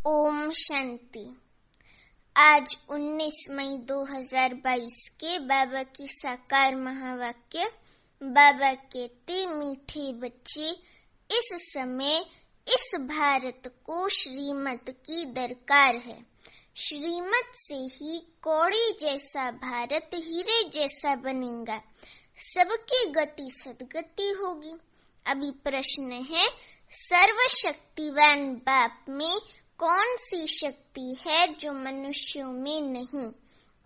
ओम शांति। आज 19 मई 2022 के बाबा की साकार महावाक्य। बाबा कहते, मीठे बच्चे, इस समय इस भारत को श्रीमत की दरकार है। श्रीमत से ही कौड़ी जैसा भारत हीरे जैसा बनेगा। सबकी गति सदगति होगी। अभी प्रश्न है, सर्वशक्तिवान बाप में कौन सी शक्ति है जो मनुष्यों में नहीं?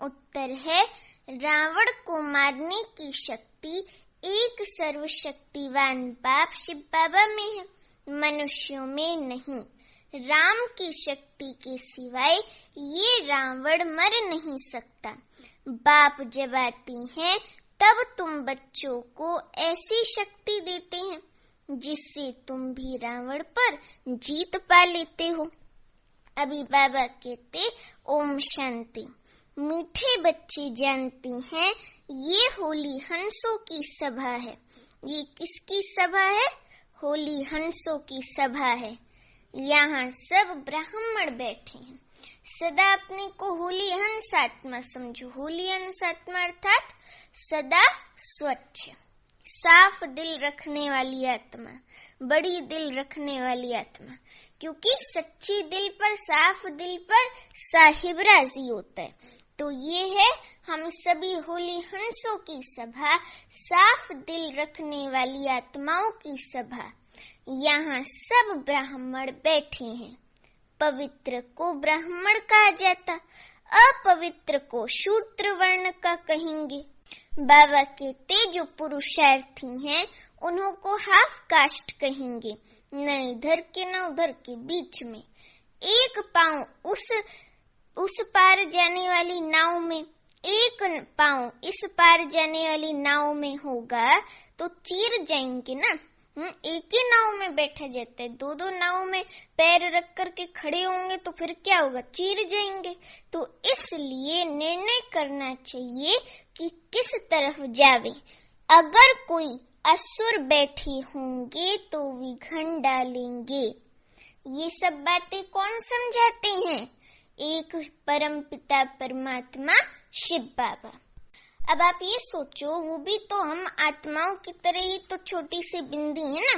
उत्तर है, रावण को मारने की शक्ति एक सर्वशक्तिवान बाप शिव बाबा में है, मनुष्यों में नहीं। राम की शक्ति के सिवाय ये रावण मर नहीं सकता। बाप जब आती हैं तब तुम बच्चों को ऐसी शक्ति देते हैं जिससे तुम भी रावण पर जीत पा लेते हो। अभी बाबा कहते, ओम शांति। मीठे बच्चे जानती हैं, ये होली हंसों की सभा है। ये किसकी सभा है? होली हंसों की सभा है। यहाँ सब ब्राह्मण बैठे हैं। सदा अपने को होली हंस आत्मा समझो। होली हंस आत्मा अर्थात सदा स्वच्छ, साफ दिल रखने वाली आत्मा, बड़ी दिल रखने वाली आत्मा। क्योंकि सच्ची दिल पर, साफ दिल पर साहिब राजी होता है। तो ये है हम सभी होली हंसों की सभा, साफ दिल रखने वाली आत्माओं की सभा। यहाँ सब ब्राह्मण बैठे हैं। पवित्र को ब्राह्मण कहा जाता, अपवित्र को शूद्र वर्ण का कहेंगे। बाबा कहते, जो पुरुषार्थी हैं उन्हों को हाफ कास्ट कहेंगे, न इधर के न उधर के, बीच में। एक पांव उस पार जाने वाली नाव में, एक पांव इस पार जाने वाली नाव में होगा तो चीर जाएंगे ना। एक ही नाव में बैठा जाता है, दो दो नाव में पैर रख करके खड़े होंगे तो फिर क्या होगा? चीर जाएंगे। तो इसलिए निर्णय करना चाहिए कि किस तरफ जावे। अगर कोई असुर बैठे होंगे तो विघन डालेंगे। ये सब बातें कौन समझाते हैं? एक परम पिता परमात्मा शिव बाबा। अब आप ये सोचो, वो भी तो हम आत्माओं की तरह ही तो छोटी सी बिंदी है ना,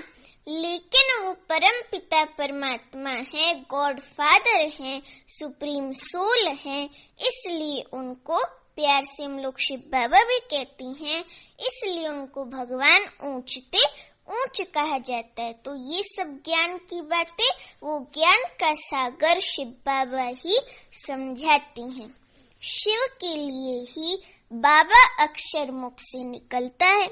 लेकिन वो परम पिता परमात्मा है, गॉड फादर है, सुप्रीम सोल है। इसलिए उनको प्यार से हम लोग शिव बाबा भी कहते हैं। इसलिए उनको भगवान ऊंचते ऊंच कहा जाता है। तो ये सब ज्ञान की बातें, वो ज्ञान का सागर शिव बाबा ही समझाते हैं। शिव के लिए ही बाबा अक्षर मुख से निकलता है।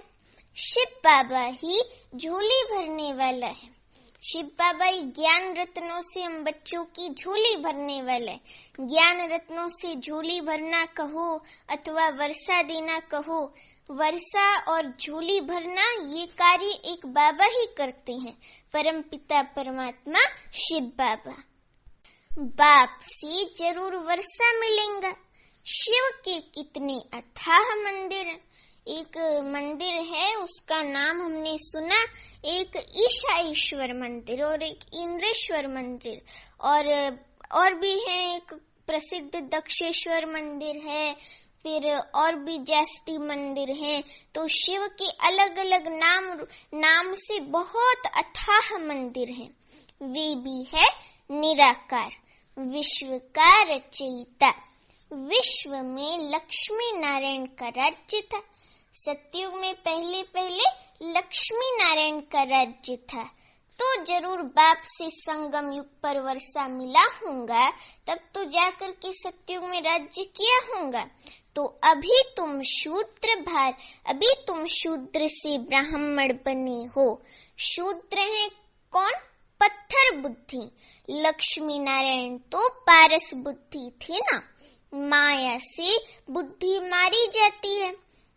शिव बाबा ही झोली भरने वाला है। शिव बाबा ही ज्ञान रत्नों से हम बच्चों की झोली भरने वाला है। ज्ञान रत्नों से झोली भरना कहो अथवा वर्षा देना कहो, वर्षा और झोली भरना ये कार्य एक बाबा ही करते हैं, परम पिता परमात्मा शिव बाबा। बाप से जरूर वर्षा मिलेगा। शिव के कितने अथाह मंदिर। एक मंदिर है, उसका नाम हमने सुना, एक ईशाईश्वर मंदिर और एक इंद्रेश्वर मंदिर, और भी है एक प्रसिद्ध दक्षेश्वर मंदिर है, फिर और भी जास्ती मंदिर हैं। तो शिव के अलग अलग नाम से बहुत अथाह मंदिर हैं। वे भी है निराकार, विश्व का रचयिता। विश्व में लक्ष्मी नारायण का राज्य था। सतयुग में पहले लक्ष्मी नारायण का राज्य था। तो जरूर बाप से संगम युग पर वर्षा मिला होगा, तब तो जाकर के सतयुग में राज्य किया होगा। तो अभी तुम शूद्र से ब्राह्मण बने हो। शूद्र है कौन? पत्थर बुद्धि। लक्ष्मी नारायण तो पारस बुद्धि थे ना। माया से बुद्धि मारी जाती है।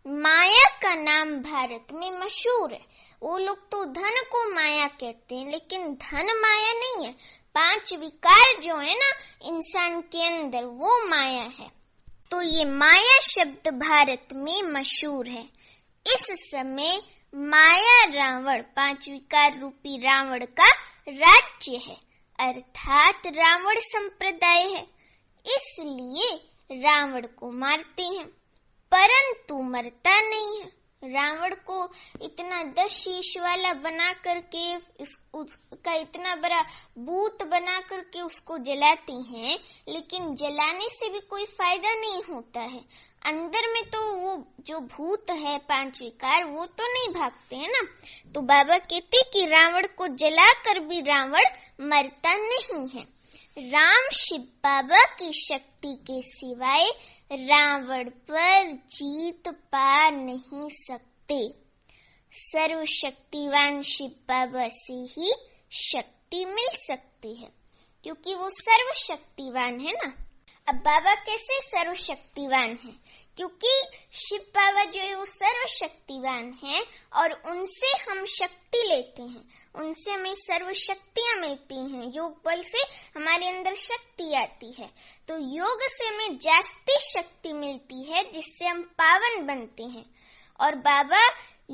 माया का नाम भारत में मशहूर है। वो लोग तो धन को माया कहते हैं, लेकिन धन माया नहीं है। 5 विकार जो है ना इंसान के अंदर, वो माया है। तो ये माया शब्द भारत में मशहूर है। इस समय माया रावण, 5 विकार रूपी रावण का राज्य है। अर्थात रावण संप्रदाय है, इसलिए रावण को मारते हैं, परंतु मरता नहीं है। रावण को इतना 10 शीश वाला बना करके उसका इतना बड़ा भूत बना करके उसको जलाते हैं, लेकिन जलाने से भी कोई फायदा नहीं होता है। अंदर में तो वो जो भूत है 5 विकार वो तो नहीं भागते हैं ना। तो बाबा कहते कि रावण को जलाकर भी रावण मरता नहीं है। राम शिव बाबा की शक्ति के सिवाय रावण पर जीत पा नहीं सकते। सर्वशक्तिवान शिव बाबा से ही शक्ति मिल सकती है, क्योंकि वो सर्वशक्तिवान है ना। अब बाबा कैसे सर्वशक्तिवान है? क्योंकि शिव बाबा जो है वो सर्वशक्तिवान है और उनसे हम शक्ति लेते हैं, उनसे हमें सर्व शक्तियां मिलती हैं। योग बल से हमारे अंदर शक्ति आती है, तो योग से हमें जास्ती शक्ति मिलती है, जिससे हम पावन बनते हैं। और बाबा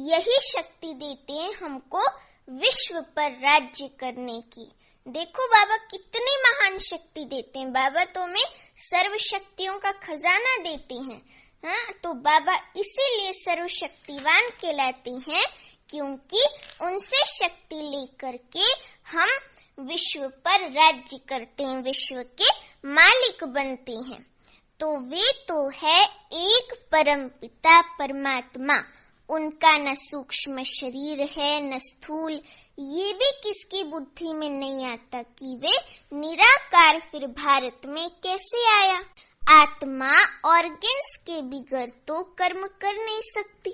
यही शक्ति देते हैं हमको विश्व पर राज्य करने की। देखो बाबा कितनी महान शक्ति देते हैं। बाबा तो हमें सर्व शक्तियों का खजाना देते हैं। हाँ, तो बाबा इसीलिए सर्वशक्तिवान कहलाते हैं, क्योंकि उनसे शक्ति लेकर के हम विश्व पर राज्य करते हैं, विश्व के मालिक बनते हैं। तो वे तो है एक परम पिता परमात्मा। उनका न सूक्ष्म शरीर है न स्थूल। ये भी किसकी बुद्धि में नहीं आता कि वे निराकार फिर भारत में कैसे आया। आत्मा ऑर्गन्स के बिगैर तो कर्म कर नहीं सकती,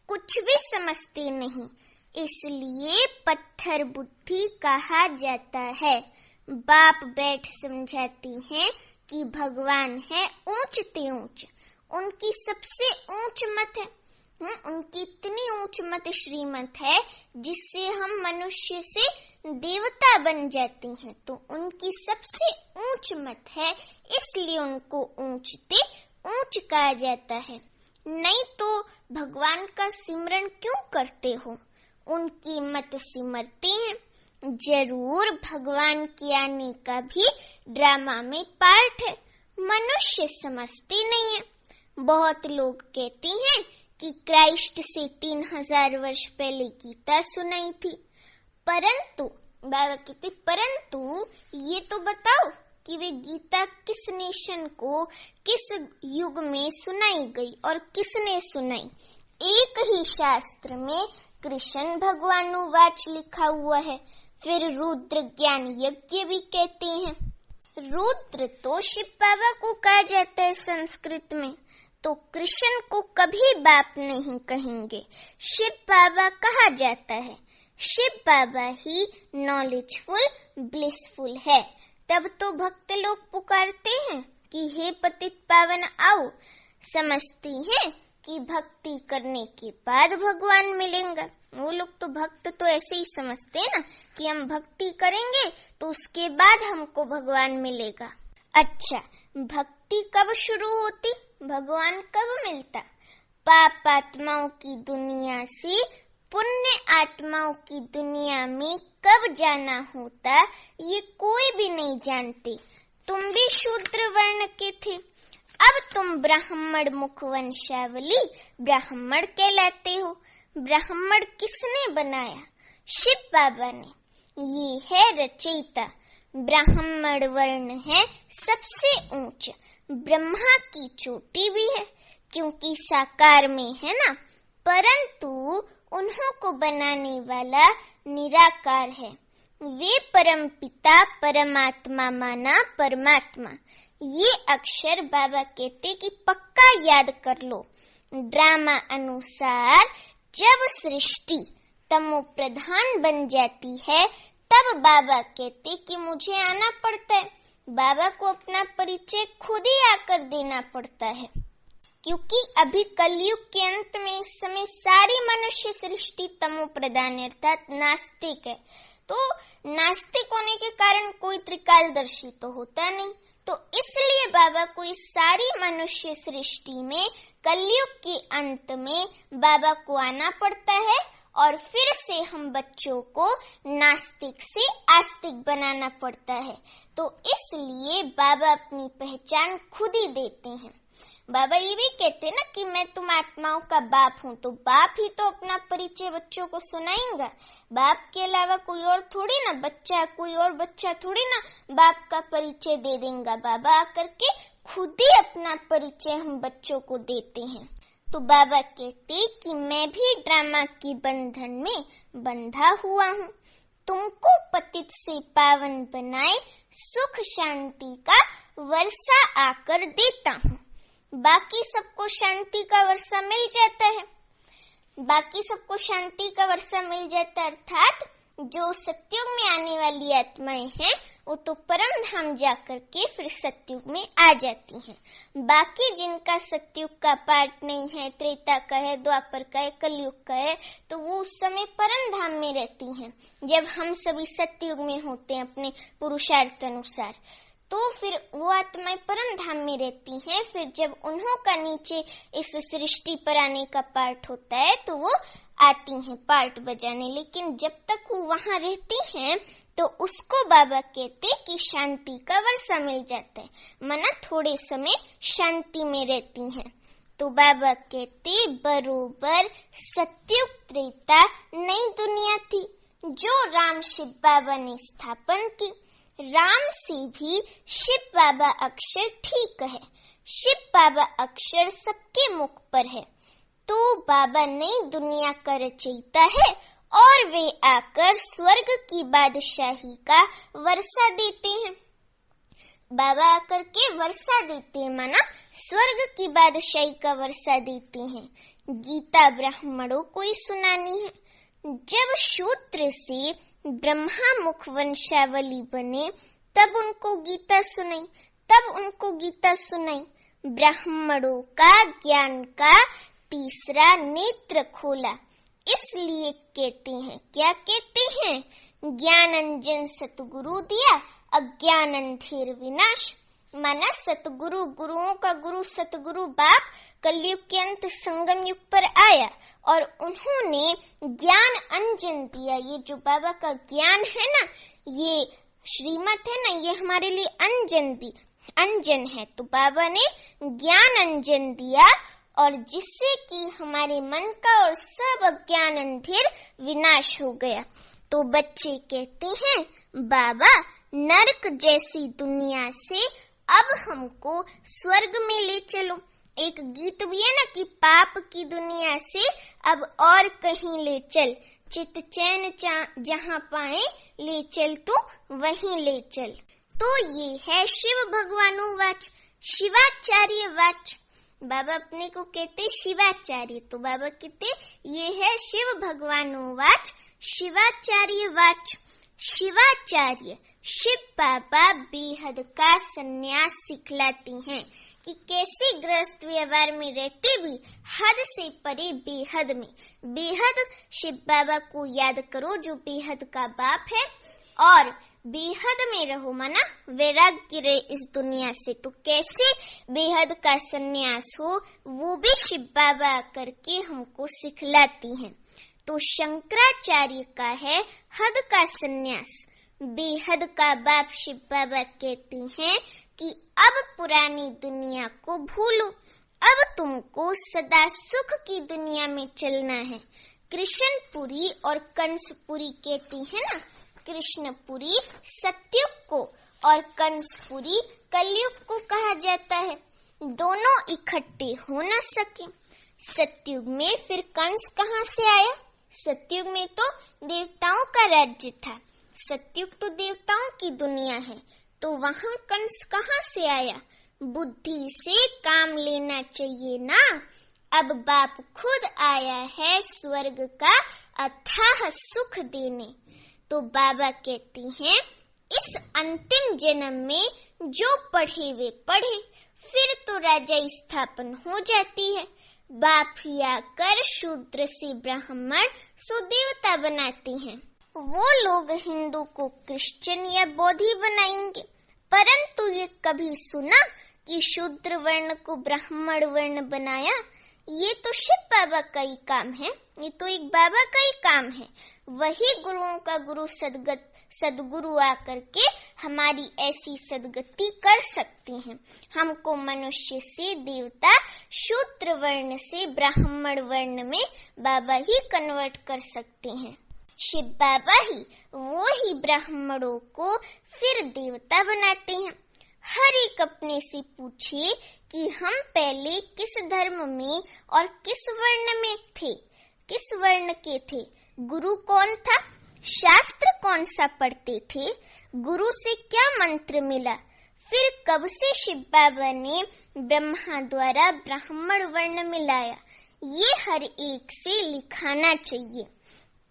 कुछ भी समझते नहीं, इसलिए पत्थर बुद्धि कहा जाता है। बाप बैठ समझाती हैं कि भगवान है ऊंचते ऊंच, उनकी सबसे ऊंच मत है। उनकी इतनी ऊंच मत श्रीमत है जिससे हम मनुष्य से देवता बन जाते हैं। तो उनकी सबसे ऊंच मत है, इसलिए उनको ऊंचते ऊंच कहा जाता है। नहीं तो भगवान का सिमरन क्यों करते हो? उनकी मत सिमरते हैं। जरूर भगवान के आने का भी ड्रामा में पार्ट है, मनुष्य समझते नहीं है। बहुत लोग कहते हैं कि क्राइस्ट से 3000 वर्ष पहले गीता सुनाई थी, परंतु बाबा कहते परंतु ये तो बताओ कि वे गीता किस नेशन को किस युग में सुनाई गई और किसने सुनाई। एक ही शास्त्र में कृष्ण भगवानुवाच लिखा हुआ है। फिर रुद्र ज्ञान यज्ञ भी कहते हैं। रुद्र तो शिव बाबा को कहा जाता है संस्कृत में, तो कृष्ण को कभी बाप नहीं कहेंगे, शिव बाबा कहा जाता है। शिव बाबा ही नॉलेजफुल ब्लिसफुल है। तब तो भक्त लोग पुकारते हैं कि हे पतित पावन आओ। समझते हैं कि भक्ति करने के बाद भगवान मिलेंगे। वो लोग तो भक्त तो ऐसे ही समझते हैं ना कि हम भक्ति करेंगे तो उसके बाद हमको भगवान मिलेगा। अच्छा, भक्ति कब शुरू होती, भगवान कब मिलता? पाप आत्माओं की दुनिया से पुण्य आत्माओं की दुनिया में कब जाना होता, ये कोई भी नहीं जानते। तुम भी शूद्र वर्ण के थे, अब तुम ब्राह्मण मुख वंशावली ब्राह्मण कहलाते हो। ब्राह्मण किसने बनाया? शिव बाबा ने। ये है रचयिता। ब्राह्मण वर्ण है सबसे ऊंच, ब्रह्मा की चोटी भी है, क्योंकि साकार में है ना, परंतु उन्हों को बनाने वाला निराकार है। वे परम पिता परमात्मा माना परमात्मा। ये अक्षर बाबा कहते कि पक्का याद कर लो। ड्रामा अनुसार जब सृष्टि तमो प्रधान बन जाती है, तब बाबा कहते कि मुझे आना पड़ता है। बाबा को अपना परिचय खुद ही आकर देना पड़ता है, क्योंकि अभी कलयुग के अंत में इस समय सारी मनुष्य सृष्टि तमो प्रधान अर्थात नास्तिक है। तो नास्तिक होने के कारण कोई त्रिकालदर्शी तो होता नहीं, तो इसलिए बाबा को इस सारी मनुष्य सृष्टि में कलयुग के अंत में बाबा को आना पड़ता है और फिर से हम बच्चों को नास्तिक से आस्तिक बनाना पड़ता है। तो इसलिए बाबा अपनी पहचान खुद ही देते हैं। बाबा ये भी कहते हैं ना कि मैं तुम आत्माओं का बाप हूँ, तो बाप ही तो अपना परिचय बच्चों को सुनाएगा। बाप के अलावा कोई और थोड़ी ना कोई और बच्चा थोड़ी ना बाप का परिचय दे देगा। बाबा आकर के खुद ही अपना परिचय हम बच्चों को देते हैं। तो बाबा कहते कि मैं भी ड्रामा के बंधन में बंधा हुआ हूँ, तुमको पतित से पावन बनाए सुख शांति का वर्षा आकर देता हूँ। बाकी सबको शांति का वर्षा मिल जाता है, अर्थात जो सतयुग में आने वाली आत्माएं हैं वो तो परम धाम जाकर के फिर सतयुग में आ जाती हैं। बाकी जिनका सतयुग का पार्ट नहीं है, त्रेता का है, द्वापर का है, कलयुग का है, तो वो उस समय परम धाम में रहती हैं। जब हम सभी सतयुग में होते हैं अपने पुरुषार्थ अनुसार, तो फिर वो आत्माएं परम धाम में रहती हैं। फिर जब उन्हों का नीचे इस सृष्टि पर आने का पार्ट होता है तो वो आती हैं पार्ट बजाने, लेकिन जब तक वो वहां रहती हैं तो उसको बाबा कहते कि शांति का वर्षा मिल जाता है, माना थोड़े समय शांति में रहती हैं। तो बाबा कहते बरोबर सतयुग त्रेता नई दुनिया थी जो राम शिव बाबा ने स्थापन की। राम से भी शिव बाबा अक्षर ठीक है, शिव बाबा अक्षर सबके मुख पर है। तो बाबा नई दुनिया का रचयिता है और वे आकर स्वर्ग की बादशाही का वर्षा देते हैं। बाबा आकर के वर्षा देते हैं, माना स्वर्ग की बादशाही का वर्षा देते हैं। गीता ब्राह्मणों को ही सुनानी है। जब शूद्र से ब्रह्मा मुख वंशावली बने तब उनको गीता सुनाई। ब्राह्मणों का ज्ञान का तीसरा नेत्र खोला, इसलिए कहते हैं, क्या कहते हैं, ज्ञान अंजन सतगुरु दिया अज्ञान अंधेर विनाश। माना सतगुरु, गुरुओं का गुरु सतगुरु बाप कलयुग के अंत संगम युग पर आया और उन्होंने ज्ञान अंजन दिया। ये जो बाबा का ज्ञान है ना, ये श्रीमत है ना, ये हमारे लिए अंजन है। तो बाबा ने ज्ञान अंजन दिया और जिससे कि हमारे मन का और सब अज्ञान अंधेर विनाश हो गया। तो बच्चे कहते हैं बाबा नरक जैसी दुनिया से अब हमको स्वर्ग में ले चलो। एक गीत भी है ना कि पाप की दुनिया से अब और कहीं ले चल, चित चैन जहाँ पाए ले चल तू वहीं ले चल। तो ये है शिव भगवानुवाच, शिवाचार्य वाच। बाबा अपने को कहते शिवाचार्य, तो बाबा कहते ये है शिव भगवानुवाच, शिवाचार्य वाच। शिवाचार्य शिव बाबा बेहद का संन्यास सिखलाते हैं कि कैसे गृहस्थ व्यवहार में रहते भी हद से परे बेहद में। बेहद शिव बाबा को याद करो जो बेहद का बाप है, और बेहद में रहो, माना वैराग्य रहे इस दुनिया से। तो कैसे बेहद का संन्यास हो वो भी शिव बाबा करके हमको सिखलाती हैं। तो शंकराचार्य का है हद का संन्यास। बेहद का बाप शिव बाबा कहते हैं कि अब पुरानी दुनिया को भूलो, अब तुमको सदा सुख की दुनिया में चलना है। कृष्णपुरी और कंसपुरी कहती है ना, कृष्णपुरी सतयुग को और कंसपुरी कलयुग को कहा जाता है। दोनों इकट्ठे हो न सके। सतयुग में फिर कंस कहाँ से आया? सतयुग में तो देवताओं का राज्य था। सतयुग तो देवताओं की दुनिया है, तो वहाँ कंस कहाँ से आया? बुद्धि से काम लेना चाहिए ना। अब बाप खुद आया है स्वर्ग का अथाह सुख देने। तो बाबा कहती हैं इस अंतिम जन्म में जो पढ़े वे पढ़े, फिर तो राजा स्थापन हो जाती है। बाप ही आकर शूद्र से ब्राह्मण सो देवता बनाते हैं। वो लोग हिंदू को क्रिश्चियन या बौद्धी बनाएंगे, परंतु ये कभी सुना कि शूद्र वर्ण को ब्राह्मण वर्ण बनाया? ये तो शिव बाबा का ही काम है, ये तो एक बाबा का ही काम है। वही गुरुओं का गुरु सदगुरु आकर के हमारी ऐसी सदगति कर सकते हैं। हमको मनुष्य से देवता, शूद्र वर्ण से ब्राह्मण वर्ण में बाबा ही कन्वर्ट कर सकते हैं। शिव बाबा ही वो ही ब्राह्मणों को फिर देवता बनाते हैं। हर एक अपने से पूछे कि हम पहले किस धर्म में और किस वर्ण में थे, किस वर्ण के थे, गुरु कौन था, शास्त्र कौन सा पढ़ते थे, गुरु से क्या मंत्र मिला, फिर कब से शिव बाबा ने ब्रह्मा द्वारा ब्राह्मण वर्ण मिलाया, ये हर एक से लिखाना चाहिए।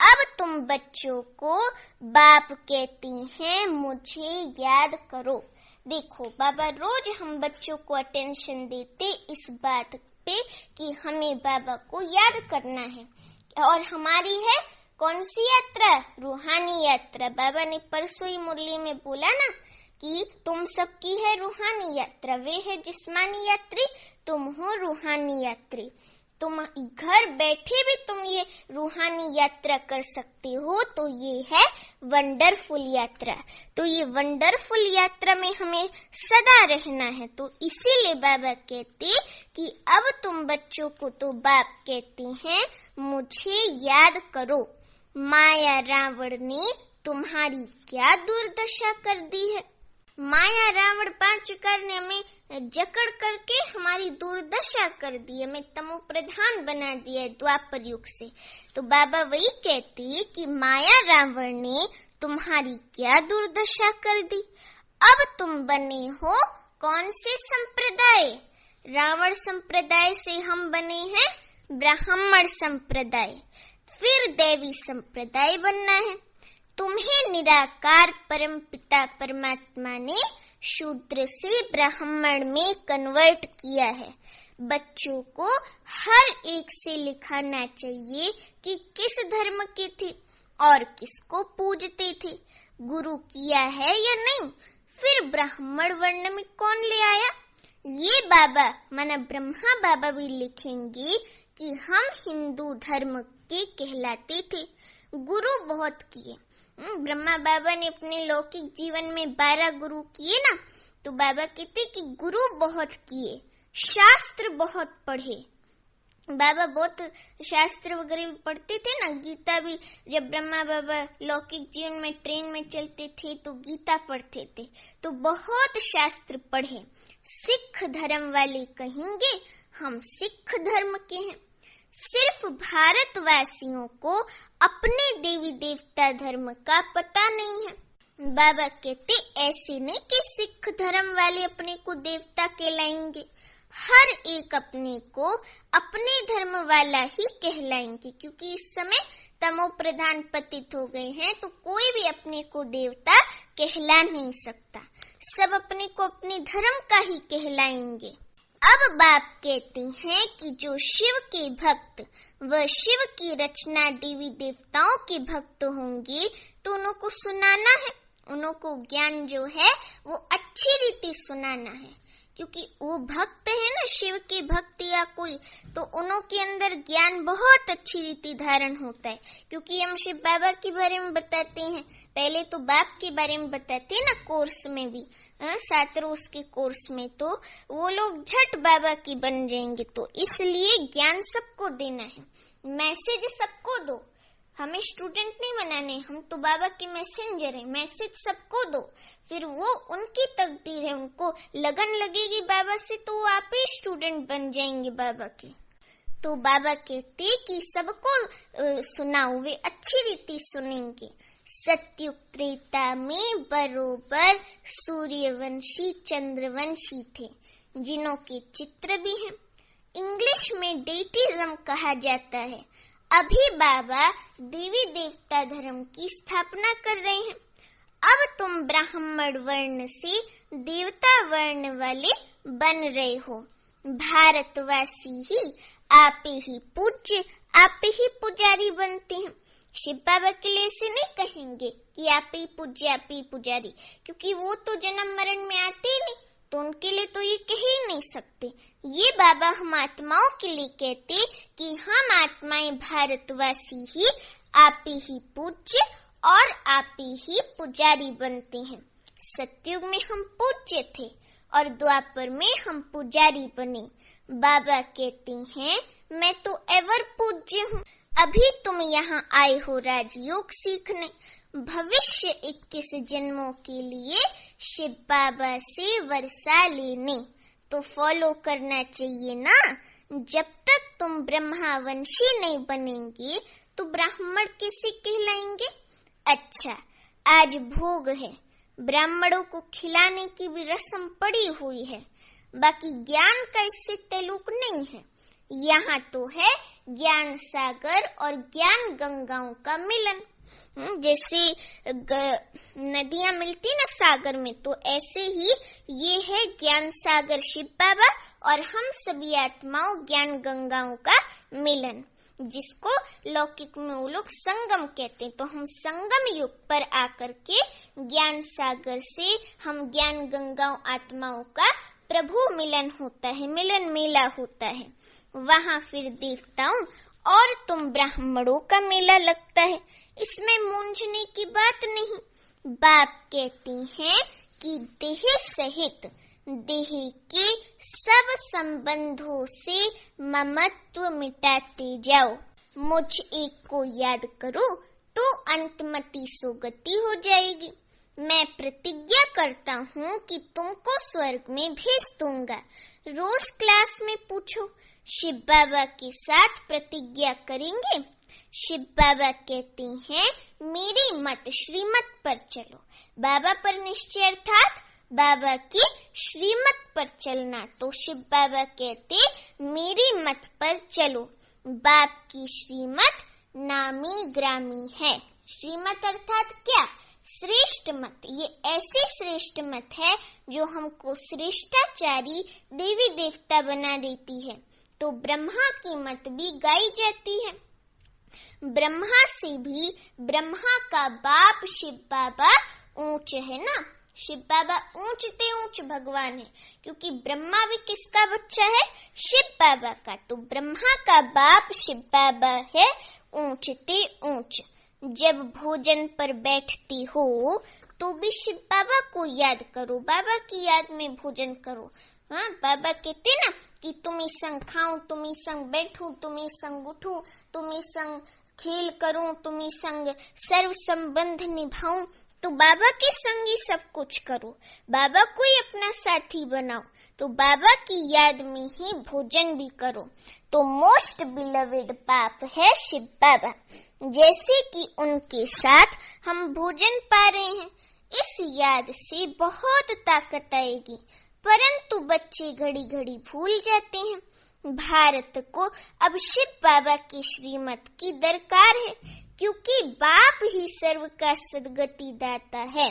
अब तुम बच्चों को बाप कहती हैं मुझे याद करो। देखो बाबा रोज हम बच्चों को अटेंशन देते इस बात पे कि हमें बाबा को याद करना है। और हमारी है कौन सी यात्रा? रूहानी यात्रा। बाबा ने परसों ही मुरली में बोला ना कि तुम सबकी है रूहानी यात्रा, वे है जिस्मानी यात्री, तुम हो रूहानी यात्री। तुम घर बैठे भी तुम ये रूहानी यात्रा कर सकते हो, तो ये है वंडरफुल यात्रा। तो ये वंडरफुल यात्रा में हमें सदा रहना है। तो इसीलिए बाबा कहते कि अब तुम बच्चों को तो बाप कहते हैं मुझे याद करो। माया रावण ने तुम्हारी क्या दुर्दशा कर दी है। माया रावण 5 विकार ने हमें जकड़ करके हमारी दुर्दशा कर दी, हमें तमो प्रधान बना दिया द्वापर युग से। तो बाबा वही कहती कि माया रावण ने तुम्हारी क्या दुर्दशा कर दी। अब तुम बने हो कौन से संप्रदाय? रावण संप्रदाय से हम बने हैं ब्राह्मण संप्रदाय, फिर देवी संप्रदाय बनना है। तुम्हें निराकार परम पिता परमात्मा ने शूद्र से ब्राह्मण में कन्वर्ट किया है। बच्चों को हर एक से लिखाना चाहिए कि किस धर्म के थे और किसको पूजते थे, गुरु किया है या नहीं, फिर ब्राह्मण वर्ण में कौन ले आया। ये बाबा माना ब्रह्मा बाबा भी लिखेंगे कि हम हिंदू धर्म के कहलाते थे, गुरु बहुत किए। ब्रह्मा बाबा ने अपने लौकिक जीवन में 12 गुरु किए ना, तो बाबा कहते कि गुरु बहुत किए, शास्त्र बहुत पढ़े। बाबा बहुत शास्त्र वगैरह भी पढ़ते थे ना। गीता भी जब ब्रह्मा बाबा लौकिक जीवन में ट्रेन में चलते थे तो गीता पढ़ते थे, तो बहुत शास्त्र पढ़े। सिख धर्म वाले कहेंगे हम सिख धर्म के हैं। सिर्फ भारतवासियों को अपने देवी देवता धर्म का पता नहीं है। बाबा कहते ऐसे नहीं कि सिख धर्म वाले अपने को देवता कहलाएंगे, हर एक अपने को अपने धर्म वाला ही कहलाएंगे, क्योंकि इस समय तमो प्रधान पतित हो गए हैं, तो कोई भी अपने को देवता कहला नहीं सकता, सब अपने को अपने धर्म का ही कहलाएंगे। अब बाप कहते हैं कि जो शिव के भक्त व शिव की रचना देवी देवताओं के भक्त होंगे तो उनको सुनाना है, उनको ज्ञान जो है वो अच्छी रीति सुनाना है, क्योंकि वो भक्त है ना शिव के भक्त या कोई, तो उनके अंदर ज्ञान बहुत अच्छी रीति धारण होता है। क्योंकि हम शिव बाबा के बारे में बताते हैं, पहले तो बाप के बारे में बताते हैं ना कोर्स में भी, 7 रोज के कोर्स में, तो वो लोग झट बाबा की बन जाएंगे। तो इसलिए ज्ञान सबको देना है, मैसेज सबको दो, हमें स्टूडेंट नहीं बनाने, हम तो बाबा के मैसेंजर हैं। मैसेज सबको दो, फिर वो उनकी तकदीर है, उनको लगन लगेगी बाबा से तो वो आप ही स्टूडेंट बन जाएंगे बाबा के। तो बाबा कहते कि सबको सुनाओ, वे अच्छी रीति सुनेंगे। सत्युग त्रेता में बरोबर सूर्यवंशी चंद्रवंशी थे, जिनों के चित्र भी हैं। इंग्लिश में डेटिज्म कहा जाता है। अभी बाबा देवी देवता धर्म की स्थापना कर रहे हैं। अब तुम ब्राह्मण वर्ण से देवता वर्ण वाले बन रहे हो। भारतवासी ही आप ही पूज्य, आप ही पुजारी बनते हैं। शिव बाबा के लिए से नहीं कहेंगे कि आप ही पूज्य, आप ही पुजारी, क्योंकि वो तो जन्म मरण में आते ही नहीं, तो उनके लिए तो ये कह ही नहीं सकते। ये बाबा हम आत्माओं के लिए कहते कि हम आत्माएं भारतवासी ही आप ही पूज्य और आप ही पुजारी बनते हैं। सतयुग में हम पूज्य थे और द्वापर में हम पुजारी बने। बाबा कहते हैं मैं तो एवर पूज्य हूँ। अभी तुम यहाँ आए हो राजयोग सीखने, भविष्य 21 जन्मों के लिए शिव बाबा से वर्षा लेने। तो फॉलो करना चाहिए ना। जब तक तुम ब्रह्मावंशी नहीं बनेंगे तो ब्राह्मण कैसे कहलाएंगे? अच्छा, आज भोग है, ब्राह्मणों को खिलाने की भी रस्म पड़ी हुई है, बाकी ज्ञान का इससे ताल्लुक नहीं है। यहाँ तो है ज्ञान सागर और ज्ञान गंगाओं का मिलन। जैसे नदियां मिलती ना सागर में, तो ऐसे ही ये है ज्ञान सागर शिव बाबा और हम सभी आत्माओं ज्ञान गंगाओं का मिलन, जिसको लौकिक में वो लोग संगम कहते हैं। तो हम संगम युग पर आकर के ज्ञान सागर से हम ज्ञान गंगाओं आत्माओं का प्रभु मिलन होता है, मिलन मेला होता है। वहाँ फिर देवताओं और तुम ब्राह्मणों का मेला लगता है। इसमें मूंझने की बात नहीं। बाप कहती हैं कि देह सहित देह के सब संबंधों से ममत्व मिटाते जाओ। मुझ एक को याद करो तो अंतमति सुगति हो जाएगी। मैं प्रतिज्ञा करता हूँ कि तुमको स्वर्ग में भेज दूंगा। रोज क्लास में पूछो, शिव बाबा के साथ प्रतिज्ञा करेंगे? शिव बाबा कहते हैं मेरी मत श्रीमत पर चलो। बाबा पर निश्चय अर्थात बाबा की श्रीमत पर चलना। तो शिव बाबा कहते मेरी मत पर चलो। बाप की श्रीमत नामी ग्रामी है। श्रीमत अर्थात क्या? श्रेष्ठ मत। ये ऐसी श्रेष्ठ मत है जो हमको श्रेष्ठाचारी देवी देवता बना देती है। तो ब्रह्मा की मत भी गाई जाती है। ब्रह्मा से भी ब्रह्मा का बाप शिव बाबा ऊंच है ना। शिव बाबा ऊंचते ऊंच भगवान है, क्योंकि ब्रह्मा भी किसका बच्चा है? शिव बाबा का। तो ब्रह्मा का बाप शिव बाबा है ऊंचते ऊंच। जब भोजन पर बैठती हो तो भी शिव बाबा को याद करो, बाबा की याद में भोजन करो। हाँ, बाबा कहते ना कि तुम्हें संग खाऊं, तुम्हें संग बैठूं, तुम्हें संग उठूं, तुम्हें संग खेल करूं, तुम्हें संग सर्व संबंध निभाऊं। तो बाबा के संग ही सब कुछ करो, बाबा को ही अपना साथी बनाओ। तो बाबा की याद में ही भोजन भी करो। तो मोस्ट बिलवेड बाप है शिव बाबा। जैसे कि उनके साथ हम भोजन पा रहे हैं, इस याद से बहुत ताकत आएगी। परंतु बच्चे घड़ी घड़ी भूल जाते हैं। भारत को अब शिव बाबा की श्रीमत की दरकार है, क्योंकि बाप ही सर्व का सदगति दाता है,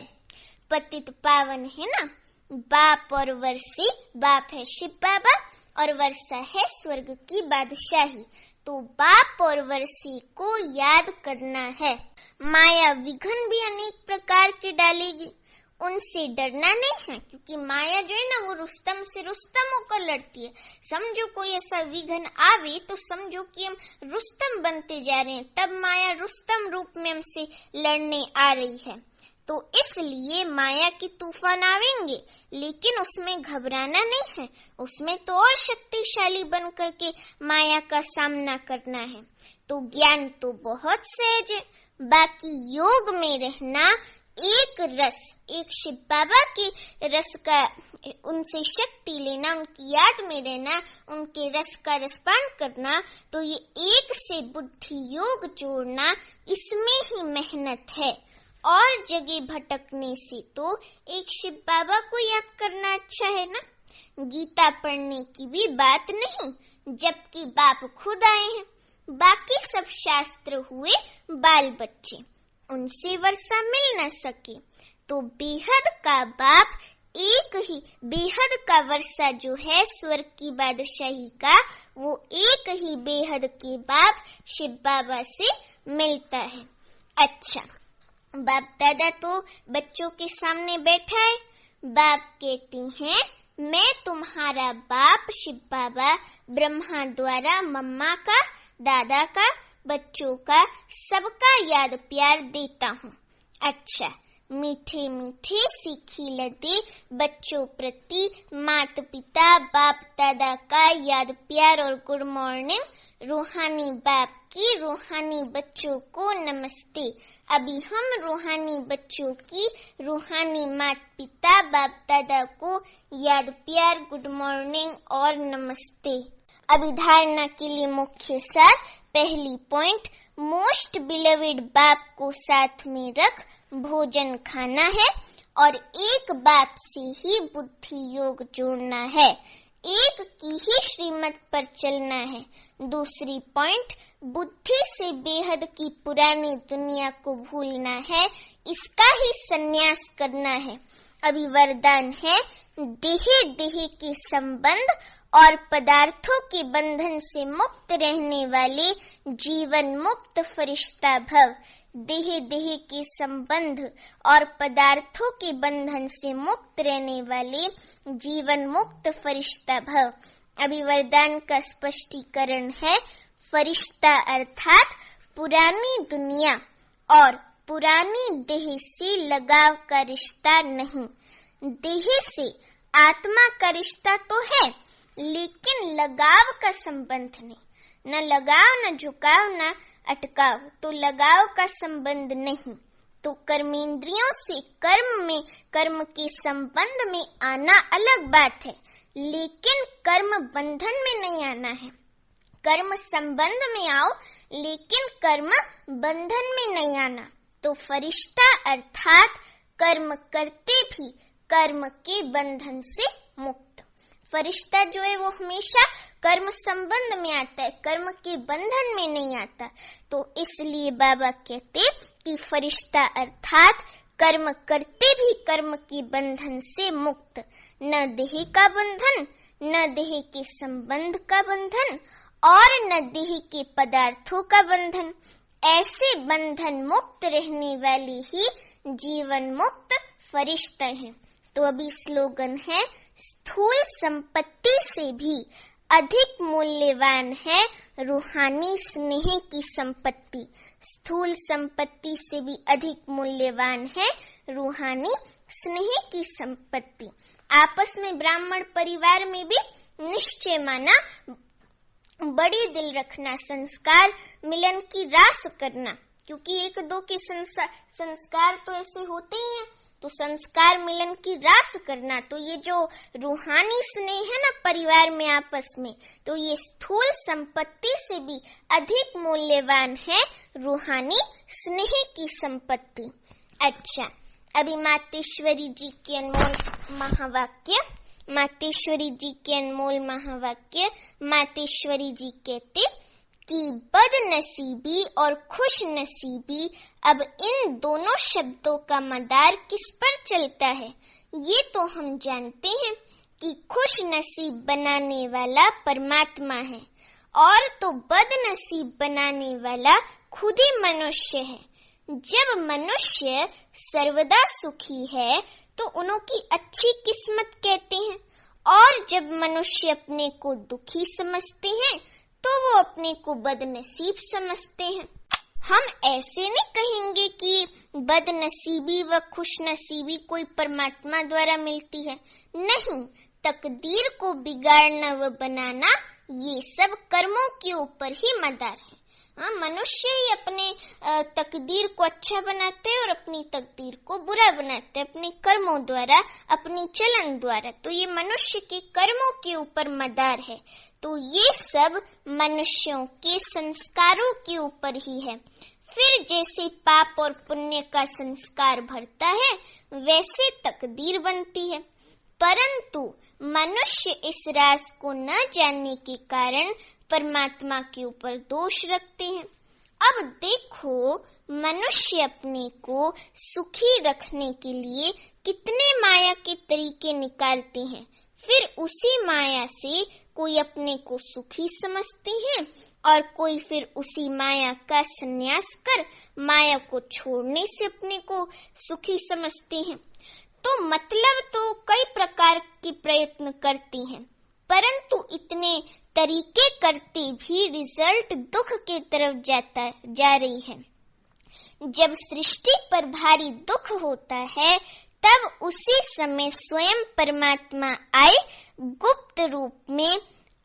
पतित पावन है ना। बाप और वर्षी, बाप है शिव बाबा और वर्षा है स्वर्ग की बादशाही। तो बाप और वर्षी को याद करना है। माया विघ्न भी अनेक प्रकार के डालेगी, उनसे डरना नहीं है, क्योंकि माया जो है ना वो रुस्तम से रुस्तम होकर लड़ती है। समझो कोई ऐसा विघ्न आवे तो समझो कि हम रुस्तम बनते जा रहे हैं, तब माया रुस्तम रूप में हमसे लड़ने आ रही है। तो इसलिए माया की तूफान आवेंगे, लेकिन उसमें घबराना नहीं है, उसमें तो और शक्तिशाली बन करके माया का सामना करना है। तो ज्ञान तो बहुत सहज है, बाकी योग में रहना, एक रस, एक शिव बाबा के रस का, उनसे शक्ति लेना, उनकी याद में रहना, उनके रस का रसपान करना। तो ये एक से बुद्धि योग जोड़ना, इसमें ही मेहनत है। और जगह भटकने से तो एक शिव बाबा को याद करना अच्छा है ना। गीता पढ़ने की भी बात नहीं, जबकि बाप खुद आए हैं। बाकी सब शास्त्र हुए बाल बच्चे, उनसे वर्षा मिल न सके। तो बेहद का बाप एक ही, बेहद का वर्षा जो है स्वर्ग की बादशाही का, वो एक ही बेहद के बाप शिव बाबा से मिलता है। अच्छा, बाप दादा तो बच्चों के सामने बैठा है। बाप कहती हैं मैं तुम्हारा बाप शिव बाबा ब्रह्मा द्वारा मम्मा का, दादा का, बच्चों का, सबका याद प्यार देता हूँ। अच्छा, मीठे मीठे सीखी लदे बच्चों प्रति माता पिता बाप दादा का याद प्यार और गुड मॉर्निंग। रूहानी बाप की रूहानी बच्चों को नमस्ते। अभी हम रूहानी बच्चों की रूहानी माता पिता बाप दादा को याद प्यार, गुड मॉर्निंग और नमस्ते। अभी धारणा के लिए मुख्य सार। पहली पॉइंट, मोस्ट बिलवेड बाप को साथ में रख भोजन खाना है और एक बाप से ही बुद्धि योग जोड़ना है, एक की ही श्रीमत पर चलना है। दूसरी पॉइंट, बुद्धि से बेहद की पुरानी दुनिया को भूलना है, इसका ही संन्यास करना है। अभी वरदान है, देह देह के संबंध और पदार्थों के बंधन से मुक्त रहने वाले जीवन मुक्त फरिश्ता भव। देह देह के संबंध और पदार्थों के बंधन से मुक्त रहने वाले जीवन मुक्त फरिश्ता भव। अभी वरदान का स्पष्टीकरण है, फरिश्ता अर्थात पुरानी दुनिया और पुरानी देह से लगाव का रिश्ता नहीं। देह से आत्मा का रिश्ता तो है, लेकिन लगाव का संबंध नहीं। न लगाव, न झुकाव, न अटकाव, तो लगाव का संबंध नहीं। तो कर्मेंद्रियों से कर्म के संबंध में आना अलग बात है, लेकिन कर्म बंधन में नहीं आना है। कर्म संबंध में आओ, लेकिन कर्म बंधन में नहीं आना। तो फरिश्ता अर्थात कर्म करते भी कर्म के बंधन से मुक्त। फरिश्ता जो है वो हमेशा कर्म संबंध में आता है, कर्म के बंधन में नहीं आता। तो इसलिए बाबा कहते कि फरिश्ता अर्थात कर्म करते भी कर्म के बंधन से मुक्त। न देह का बंधन, न देह के संबंध का बंधन और न देह के पदार्थों का बंधन। ऐसे बंधन मुक्त रहने वाले ही जीवन मुक्त फरिश्ता हैं। तो अभी स्लोगन है, स्थूल संपत्ति से भी अधिक मूल्यवान है रूहानी स्नेह की संपत्ति। स्थूल संपत्ति से भी अधिक मूल्यवान है रूहानी स्नेह की संपत्ति। आपस में ब्राह्मण परिवार में भी निश्चय माना, बड़ी दिल रखना, संस्कार मिलन की रास करना, क्योंकि एक दो के संस्कार तो ऐसे होते ही हैं। तो संस्कार मिलन की रास करना, तो ये जो रूहानी स्नेह है ना परिवार में आपस में, तो ये स्थूल संपत्ति से भी अधिक मूल्यवान है रूहानी स्नेह की संपत्ति। अच्छा, अभी मातेश्वरी जी के अनमोल महावाक्य। मातेश्वरी जी के अनमोल महावाक्य। मातेश्वरी जी कहते कि बदनसीबी और खुश नसीबी, अब इन दोनों शब्दों का मदार किस पर चलता है? ये तो हम जानते हैं कि खुश नसीब बनाने वाला परमात्मा है, और तो बदनसीब बनाने वाला खुद ही मनुष्य है। जब मनुष्य सर्वदा सुखी है तो उनकी अच्छी किस्मत कहते हैं, और जब मनुष्य अपने को दुखी समझते हैं तो वो अपने को बदनसीब समझते हैं। हम ऐसे नहीं कहेंगे कि बदनसीबी व खुशनसीबी कोई परमात्मा द्वारा मिलती है। नहीं, तकदीर को बिगाड़ना व बनाना ये सब कर्मों के ऊपर ही मदार है। मनुष्य ही अपने तकदीर को अच्छा बनाते हैं और अपनी तकदीर को बुरा बनाते हैं अपने कर्मों द्वारा, अपनी चलन द्वारा। तो ये मनुष्य के कर्मों के ऊपर मदार है। तो ये सब मनुष्यों के संस्कारों के ऊपर ही है। फिर जैसे पाप और पुण्य का संस्कार भरता है, वैसे तकदीर बनती है। परंतु मनुष्य इस राज को न जानने के कारण परमात्मा के ऊपर दोष रखते हैं। अब देखो, मनुष्य अपने को सुखी रखने के लिए कितने माया के तरीके निकालते हैं। फिर उसी माया से कोई अपने को सुखी समझते हैं और कोई फिर उसी माया का संन्यास कर माया को छोड़ने से अपने को सुखी समझते हैं। तो मतलब तो कई प्रकार के प्रयत्न करती हैं, परंतु इतने तरीके करती भी रिजल्ट दुख की तरफ जा रही है। जब सृष्टि पर भारी दुख होता है, तब उसी समय स्वयं परमात्मा आए, गुप्त रूप में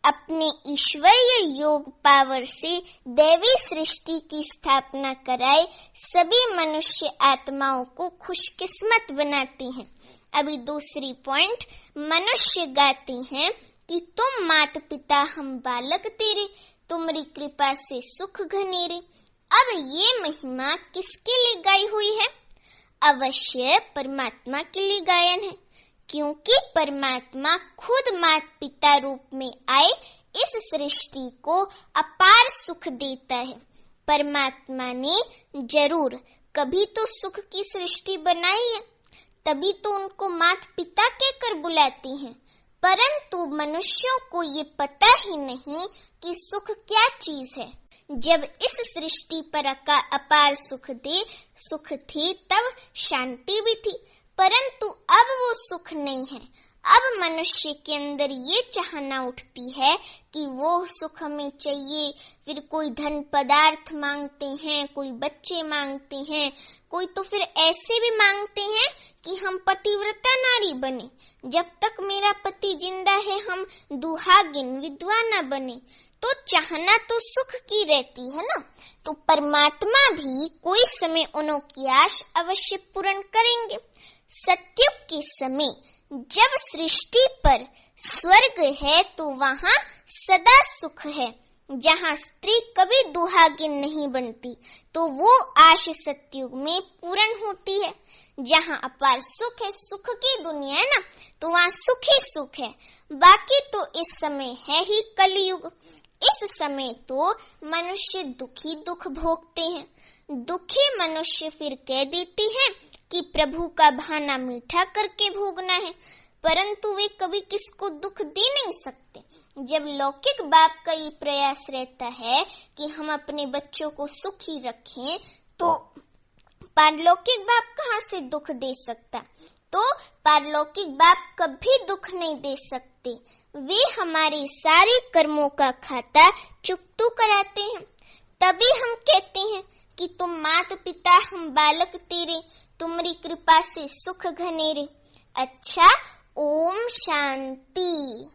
अपने ईश्वरीय योग पावर से दैवी सृष्टि की स्थापना कराए, सभी मनुष्य आत्माओं को खुशकिस्मत बनाती हैं। अभी दूसरी पॉइंट, मनुष्य गाते हैं कि तुम माता पिता हम बालक तेरे, तुम्हारी कृपा से सुख घनेरे। अब ये महिमा किसके लिए गाई हुई है? अवश्य परमात्मा के लिए गायन है, क्योंकि परमात्मा खुद माता पिता रूप में आए इस सृष्टि को अपार सुख देता है। परमात्मा ने जरूर कभी तो सुख की सृष्टि बनाई है, तभी तो उनको माता पिता कहकर बुलाती हैं। परंतु मनुष्यों को ये पता ही नहीं कि सुख क्या चीज है। जब इस सृष्टि पर अपार सुख थी, तब शांति भी थी, परंतु अब वो सुख नहीं है। अब मनुष्य के अंदर ये चाहना उठती है कि वो सुख हमें चाहिए। फिर कोई धन पदार्थ मांगते हैं, कोई बच्चे मांगते हैं, कोई तो फिर ऐसे भी मांगते हैं कि हम पतिव्रता नारी बने, जब तक मेरा पति जिंदा है हम दुहागिन विधवा न बने। तो चाहना तो सुख की रहती है ना। तो परमात्मा भी कोई समय उन्हों की आश अवश्य पूर्ण करेंगे। सत्युग के समय जब सृष्टि पर स्वर्ग है, तो वहाँ सदा सुख है। जहाँ स्त्री कभी दुहागिन नहीं बनती, तो वो आश सत्युग में पूर्ण होती है। जहाँ अपार सुख है, सुख की दुनिया है ना, तो वहाँ सुख ही सुख है। बाकी तो इस समय है ही कलयुग। इस समय तो मनुष्य दुखी दुख भोगते हैं। दुखी मनुष्य फिर कह देते हैं कि प्रभु का भाना मीठा करके भोगना है, परंतु वे कभी किसको दुख दे नहीं सकते। जब लौकिक बाप का ये प्रयास रहता है कि हम अपने बच्चों को सुखी रखें, तो पारलौकिक बाप कहाँ से दुख दे सकता? तो पारलौकिक बाप कभी दुख नहीं दे सकते। वे हमारे सारे कर्मों का खाता चुकतू कराते हैं। तभी हम कहते हैं कि तुम माता पिता हम बालक तेरे, तुम्हारी कृपा से सुख घनेरे। अच्छा, ओम शांति।